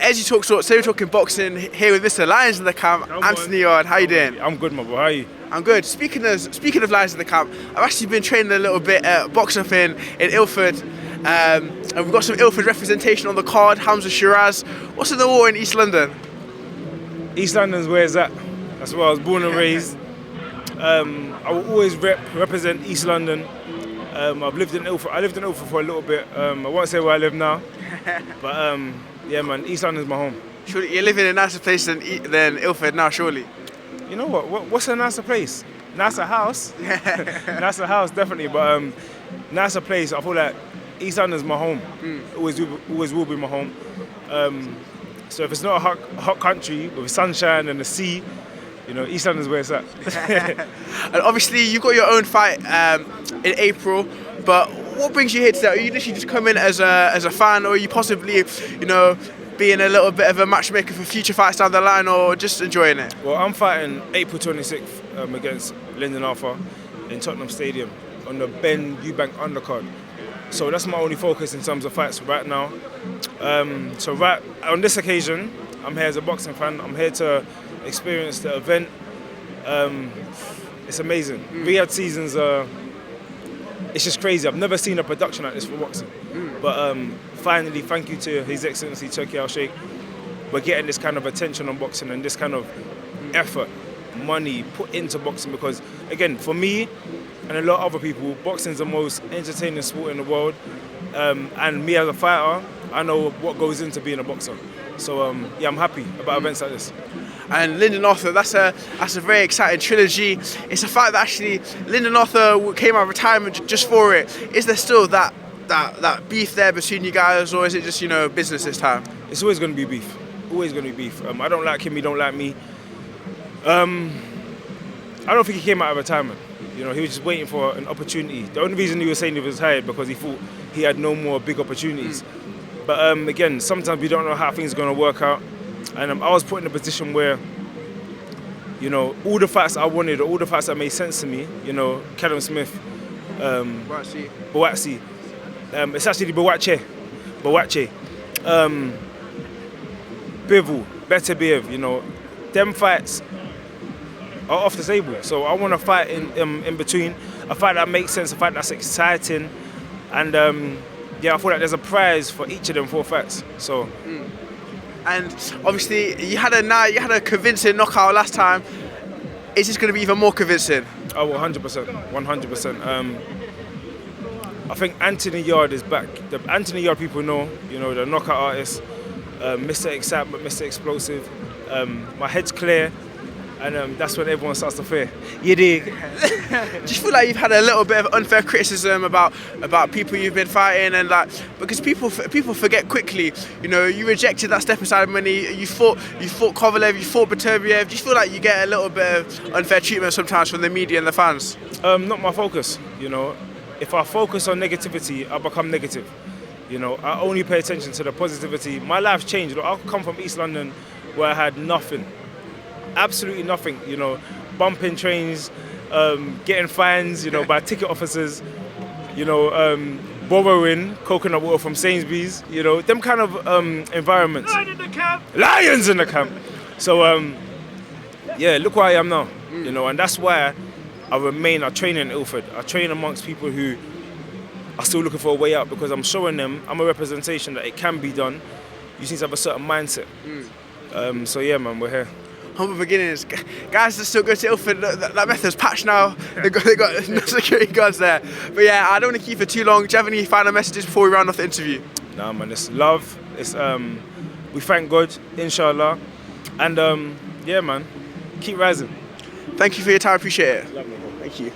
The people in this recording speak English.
As you talk sports, so we're talking boxing here with Mr. Lions in the camp, Anthony Yarde. How you doing? I'm good, my boy. How are you? I'm good. Speaking of Lions in the camp, I've actually been training a little bit at box up in Ilford. And we've got some Ilford representation on the card, Hamza Shiraz. What's in the water in East London? East London's where it's at. That's where I was born and raised. I will always represent East London. I've lived in Ilford. I lived in Ilford for a little bit. I won't say where I live now, but yeah, man, East London's my home. Surely you're living in a nicer place than Ilford now, surely. You know what? What's a nicer place? Nicer house. Nicer house, definitely. But nicer place. I feel like East London's my home. Always will be my home. So if it's not a hot country with sunshine and the sea, you know, East London's where it's at. And obviously, you've got your own fight in April, but what brings you here today? Are you literally just come in as a fan, or are you possibly, you know, being a little bit of a matchmaker for future fights down the line, or just enjoying it? Well, I'm fighting April 26th against Lyndon in Tottenham Stadium on the Ben Eubank undercard. So that's my only focus in terms of fights right now. So right on this occasion, I'm here as a boxing fan. I'm here to experience the event. It's amazing. Riyadh seasons it's just crazy. I've never seen a production like this for boxing. But finally, thank you to His Excellency Turki Al-Sheikh, we're getting this kind of attention on boxing and this kind of effort, money put into boxing, because again, for me and a lot of other people, boxing's the most entertaining sport in the world. And me as a fighter, I know what goes into being a boxer. So yeah, I'm happy about events like this. And Lyndon Arthur, that's a very exciting trilogy. It's a fight that actually Lyndon Arthur came out of retirement just for it. Is there still that beef there between you guys, or is it just, you know, business this time? It's always going to be beef. Always going to be beef. I don't like him. He don't like me. I don't think he came out of retirement. You know, he was just waiting for an opportunity. The only reason he was saying he was tired because he thought he had no more big opportunities. But again, sometimes we don't know how things are going to work out. And I was put in a position where, you know, all the fights I wanted, all the fights that made sense to me, you know, Callum Smith, Boatsy, it's actually Boache, Bivol, Better Biev, you know, them fights are off the table. So I want to fight in between, a fight that makes sense, a fight that's exciting, and yeah, I feel like there's a prize for each of them 4 fights. So. And obviously, you had a convincing knockout last time. Is this going to be even more convincing? Oh, 100%, 100%. I think Anthony Yarde is back. The Anthony Yarde people know, you know, the knockout artist, Mr. Excitement, Mr. Explosive. My head's clear, and that's when everyone starts to fear. You dig? Do you feel like you've had a little bit of unfair criticism about people you've been fighting, and like, because people forget quickly? You know, you rejected that step aside money. You fought Kovalev, you fought Beterbiev. Do you feel like you get a little bit of unfair treatment sometimes from the media and the fans? Not my focus. You know, if I focus on negativity, I become negative. You know, I only pay attention to the positivity. My life's changed. I come from East London where I had nothing. Absolutely nothing, you know, bumping trains, getting fines, you know, by ticket officers, you know, borrowing coconut water from Sainsbury's, you know, them kind of environments. Lions in the camp. So, yeah, look where I am now, you know, and that's why I train in Ilford. I train amongst people who are still looking for a way out, because I'm showing them, I'm a representation that it can be done. You just need to have a certain mindset. So yeah, man, we're here. Humble beginnings. Guys that still go to Ilford, that method's patched now. They got no security guards there. But yeah, I don't want to keep it too long. Do you have any final messages before we round off the interview? Nah, man, it's love. It's we thank God, inshallah. And yeah, man, keep rising. Thank you for your time, appreciate it. Love, thank you.